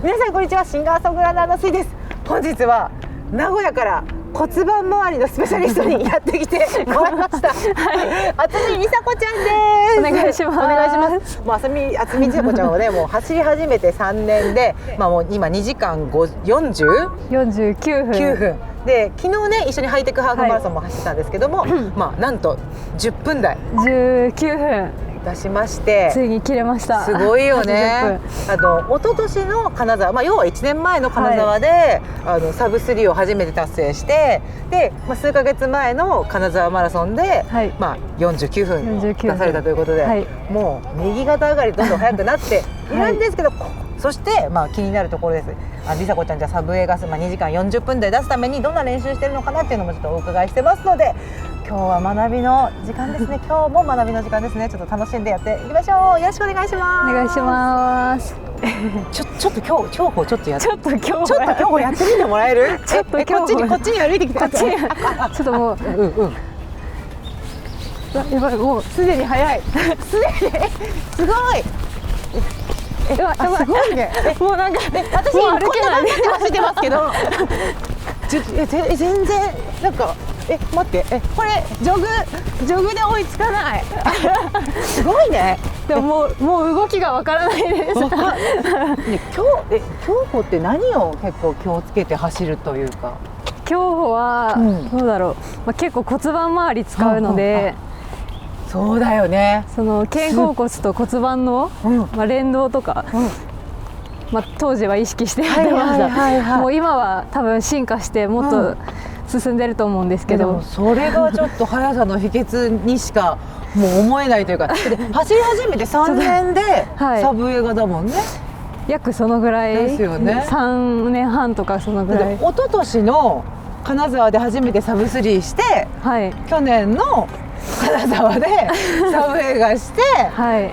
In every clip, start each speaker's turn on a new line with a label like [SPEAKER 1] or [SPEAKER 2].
[SPEAKER 1] 皆さんこんにちは、シンガーソングランナーのスイです。本日は名古屋から骨盤周りのスペシャリストにやってきてもらいました。はい、厚見梨紗子ちゃんです。
[SPEAKER 2] お願いします。
[SPEAKER 1] お願いします。もう厚見梨紗子ちゃんはね、もう走り始めて3年で、もう今2時間
[SPEAKER 2] 49分
[SPEAKER 1] で、昨日ね一緒にハイテクハーフマラソンも走ってたんですけども、なんと10分台
[SPEAKER 2] 19分
[SPEAKER 1] 出しまして、
[SPEAKER 2] ついに切れました。
[SPEAKER 1] すごいよね。一昨年の金沢、要は1年前の金沢で、サブ3を初めて達成して、で、数ヶ月前の金沢マラソンで、49分出されたということで、もう右肩上がりどんどん速くなっているんですけど、そして、気になるところです。梨紗子ちゃん、じゃあサブ A ガス、2時間40分台出すためにどんな練習してるのかなっていうのもちょっとお伺いしてますので、今日は学びの時間ですね。今日も学びの時間ですね。ちょっと楽しんでやっていきましょう。よろしくお願いします。
[SPEAKER 2] お願いします。
[SPEAKER 1] ちょっと競歩ちょっとやって、
[SPEAKER 2] ちょっと競
[SPEAKER 1] 歩やってみてもらえる？
[SPEAKER 2] ちょっと
[SPEAKER 1] こっちに歩いてきて。
[SPEAKER 2] ちょっともう、やばい、もうすでに速い。
[SPEAKER 1] すごい。すごいね。もうなんか私こんな頑張って走ってますけど、全然なんか。待って、これジョグで追いつかない。すごいね。
[SPEAKER 2] でももう動きがわからないです。
[SPEAKER 1] 競歩って何を結構気をつけて走るというか。
[SPEAKER 2] 競歩はどうだろう。結構骨盤周り使うので。
[SPEAKER 1] そうだよね。
[SPEAKER 2] その肩甲骨と骨盤の連動とか。当時は意識してやってました。もう今は多分進化してもっと進んでると思うんですけど、
[SPEAKER 1] でもそれがちょっと速さの秘訣にしかもう思えないというか、走り始めて3年でサブ A だもんね。
[SPEAKER 2] 約そのぐらい
[SPEAKER 1] ですよね。
[SPEAKER 2] 3年半とかそのぐらい。
[SPEAKER 1] 一昨年の金沢で初めてサブ3して、去年の金沢でサブ A がして、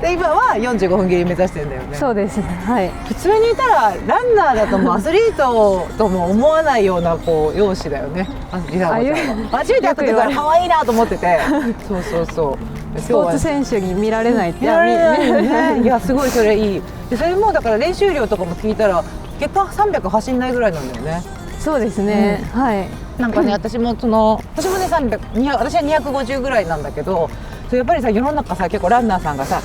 [SPEAKER 1] で今は45分切り目指してるんだよね。
[SPEAKER 2] そうですね。
[SPEAKER 1] 普通にいたらランナーだともアスリートとも思わないような容姿だよね。梨紗子ちゃんは初めて会った時から可愛いなと思ってて、そう
[SPEAKER 2] スポーツ選手に見られないって。
[SPEAKER 1] いやすごいそれいい。でそれもだから練習量とかも聞いたら結果300走んないぐらいなんだよね。
[SPEAKER 2] そうですね。
[SPEAKER 1] なんかね、私もね私は250ぐらいなんだけど、やっぱりさ、世の中さ、結構ランナーさんがさ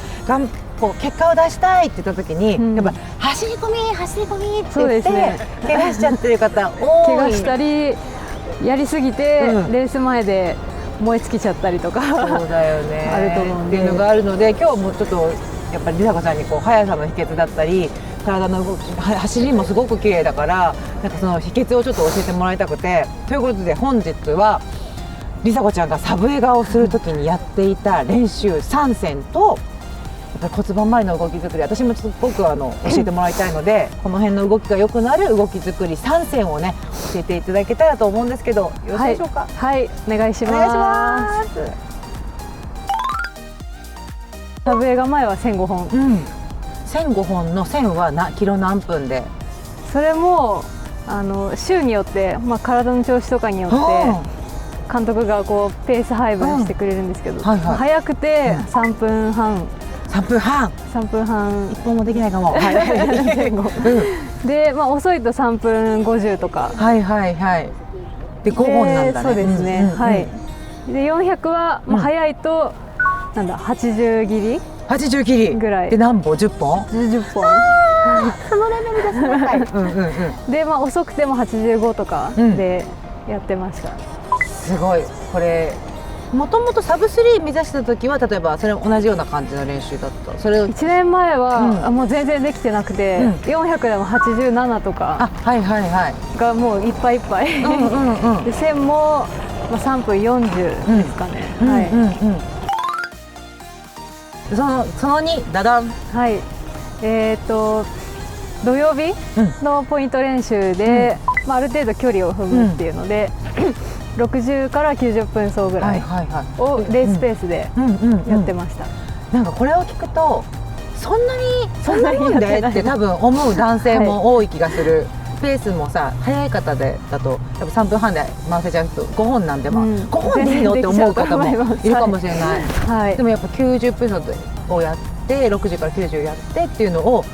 [SPEAKER 1] 結果を出したいって言った時に、やっぱ走り込みって言って怪我しちゃってる方多い。
[SPEAKER 2] 怪我したりやりすぎて、レース前で燃え尽きちゃったりとか、
[SPEAKER 1] そうだよね、
[SPEAKER 2] あると思うんで、
[SPEAKER 1] っていうのがあるので、今日もちょっとやっぱり梨紗子ちゃんに速さの秘訣だったり体の動き、走りもすごく綺麗だから、なんかその秘訣をちょっと教えてもらいたくて、ということで本日は梨紗子ちゃんがサブ A 顔をする時にやっていた練習3選と、やっぱり骨盤周りの動き作り、私もすごく教えてもらいたいので、この辺の動きが良くなる動き作り3選をね教えていただけたらと思うんですけど、よろしいでしょうか？
[SPEAKER 2] はい、お願いします。サブ A が前は1005本。
[SPEAKER 1] 1005本の1000はキロ何分で？
[SPEAKER 2] それも週によって、体の調子とかによって監督がペース配分してくれるんですけど、早くて3分半。
[SPEAKER 1] 3分半1本もできないかも。
[SPEAKER 2] で、遅いと3分50とか。
[SPEAKER 1] で5本なんだね。
[SPEAKER 2] そうですね。で400は早いと80切りぐらい
[SPEAKER 1] で、何本？10本
[SPEAKER 2] ？10本。
[SPEAKER 1] そのレベルですね。
[SPEAKER 2] で、遅くても85とかでやってました。
[SPEAKER 1] すごい。これもともとサブ3目指した時は、例えばそれ同じような感じの練習だった？それ
[SPEAKER 2] 1年前はもう全然できてなくて、400でも87とかがもういっぱいいっぱい。で1000も3分40ですかね。
[SPEAKER 1] その2、ダダン。
[SPEAKER 2] 土曜日のポイント練習で、ある程度距離を踏むっていうので、60から90分走ぐらいをレースペースでやってました。
[SPEAKER 1] なんかこれを聞くと、そんなもんでって多分思う男性も多い気がする。ペースもさ、速い方だとやっぱ3分半で回せちゃう人5本なんで、5本でいいのって思う方もいるかもしれない。でもやっぱ90分走をやって、60から90やってっていうのを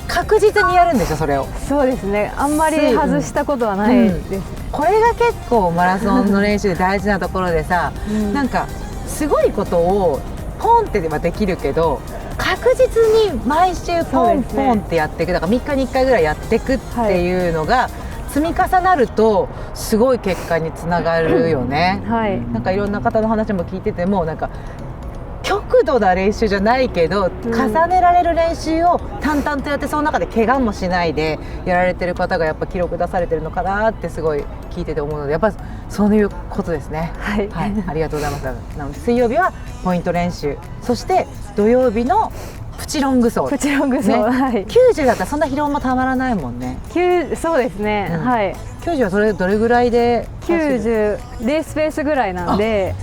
[SPEAKER 1] 確実にやるんでしょそれを。
[SPEAKER 2] そうですね、あんまり外したことはないですね、
[SPEAKER 1] これが結構マラソンの練習で大事なところでさ、なんかすごいことをポンってはできるけど確実に毎週ポンポンってやっていく、だから3日に1回ぐらいやっていくっていうのが積み重なるとすごい結果につながるよね。なんかいろんな方の話も聞いててもなんか極度な練習じゃないけど、重ねられる練習を淡々とやってその中で怪我もしないでやられてる方がやっぱ記録出されてるのかなってすごい聞いてて思うので、やっぱそういうことですね。ありがとうございます。なので水曜日はポイント練習、そして土曜日のプチロング走。
[SPEAKER 2] プチロング走、
[SPEAKER 1] 90だったらそんな疲労もたまらないもんね。
[SPEAKER 2] そうですね、
[SPEAKER 1] 90はどれぐらいで
[SPEAKER 2] 90レースペースぐらいなんで、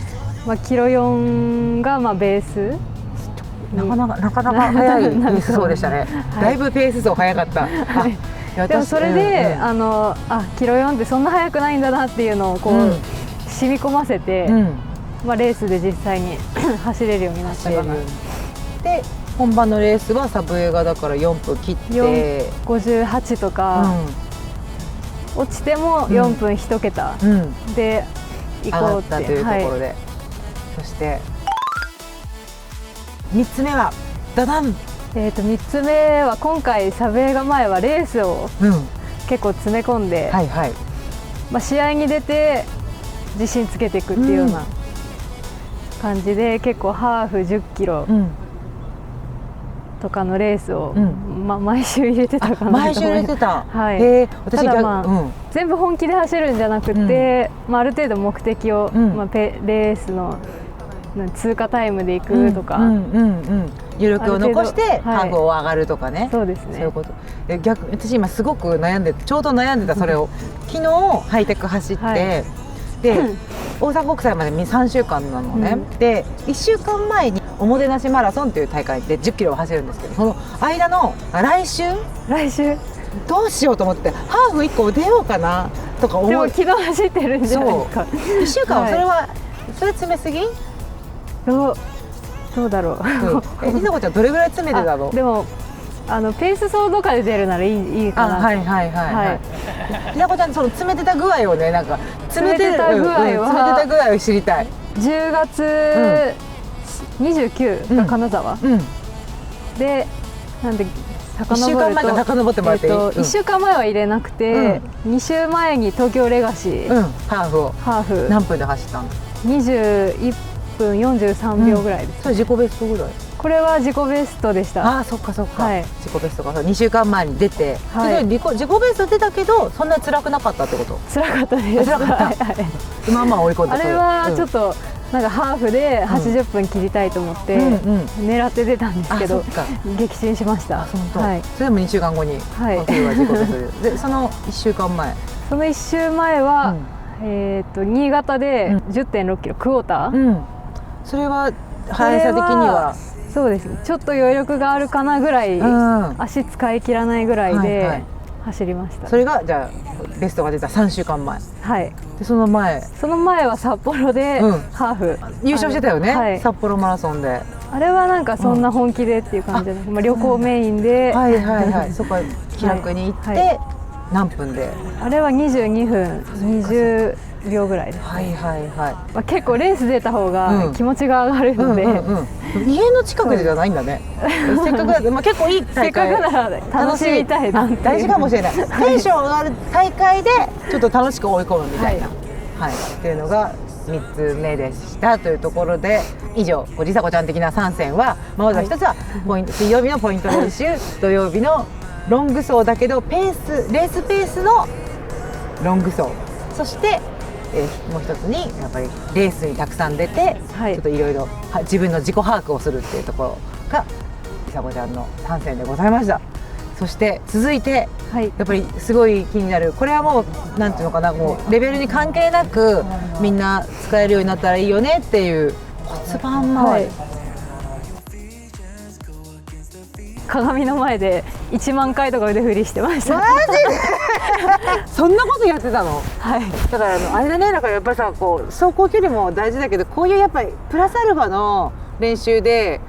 [SPEAKER 2] キロ4がベース。
[SPEAKER 1] なかなか速いペース走でしたね。だいぶペース走速かった。
[SPEAKER 2] でもそれでキロ4ってそんな速くないんだなっていうのをこう染み込ませて、レースで実際に走れるようになったかな。
[SPEAKER 1] で本番のレースはサブ映画だから4分切って
[SPEAKER 2] 58とか、落ちても4分1桁で行こうって
[SPEAKER 1] いうところで、そして3つ目はダダン。
[SPEAKER 2] 3つ目は今回サブ映画前はレースを結構詰め込んで、試合に出て自信つけていくっていうような感じで、結構ハーフ10キロとかのレースを、毎週入れてたかなと思います。毎週入れてた。ただ全部本気で走るんじゃなくて、ある程度目的を、レースの通過タイムでいくとか、余力を残してハーフを上がるとかね。そうですね。そういうこと。私今すごくちょうど悩んでたそれを昨日ハイテク走って、で大阪国際まで3週間なのね。で1週間前におもてなしマラソンという大会で10キロを走るんですけど、その間の来週どうしようと思ってハーフ1個出ようかなとか思う。でも昨日走ってるんじゃないですか。
[SPEAKER 1] 1週間はそれ詰めすぎ？
[SPEAKER 2] どうだろう。
[SPEAKER 1] りさこちゃんどれぐらい詰めてたの？
[SPEAKER 2] でもペース走とかで出るならいいかな。り
[SPEAKER 1] さこちゃんその詰めてた具合をね、なんか詰めてた具合を知りたい。
[SPEAKER 2] 10月29が金沢で、なんで
[SPEAKER 1] 1週間前から遡ってもらっていい？1
[SPEAKER 2] 週間前は入れなくて、2週前に東京レガシー
[SPEAKER 1] ハーフ何分で走ったの
[SPEAKER 2] ？21分43秒ぐらいです。
[SPEAKER 1] それ自己ベストぐらい？
[SPEAKER 2] これは自己ベストでした。
[SPEAKER 1] そっか。自己ベストが2週間前に出て、自己ベスト出たけどそんなに辛くなかったってこと？
[SPEAKER 2] 辛かったです。
[SPEAKER 1] 追い込んで。
[SPEAKER 2] あれはちょっとなんかハーフで80分切りたいと思って狙って出たんですけど、撃沈しました。
[SPEAKER 1] それも2週間後に自己ベストで、その1週間前、
[SPEAKER 2] その1週前は新潟で 10.6 キロクォーター。
[SPEAKER 1] それは速さ的には
[SPEAKER 2] そうですね、ちょっと余力があるかなぐらい、足使い切らないぐらいで走りました。
[SPEAKER 1] それがじゃあベストが出た3週間前。でその前
[SPEAKER 2] は札幌でハーフ
[SPEAKER 1] 優勝してたよね。札幌マラソンで。
[SPEAKER 2] あれはなんかそんな本気でっていう感じで、旅行メインで
[SPEAKER 1] そこ気楽に行って何分で？あ
[SPEAKER 2] れは22分20秒ぐらいです。結構レース出た方が気持ちが上がるので、
[SPEAKER 1] 家の近くじゃないんだね。せっかくだと結構いい大会、
[SPEAKER 2] せっかくなら楽しみたいなっていう、
[SPEAKER 1] 大事かもしれない。テンション上がる大会でちょっと楽しく追い込むみたいな、っていうのが3つ目でしたというところで、以上りさこちゃん的な3選は、まずは1つは水曜日のポイント練習、土曜日のロング走だけどレースペースのロング走、そしてもう一つにやっぱりレースにたくさん出て、ちょっといろいろ自分の自己把握をするっていうところがりさこちゃんの3選でございました。そして続いて、やっぱりすごい気になる、これはもうなんていうのかな、もうレベルに関係なくみんな使えるようになったらいいよねっていう骨盤周り。
[SPEAKER 2] 鏡の前で1万回とか腕振りしてました。
[SPEAKER 1] マジでそんなことやってたの？だからあれだね、だからやっぱりさ、こう走行距離も大事だけど、こういうやっぱりプラスアルファの練習で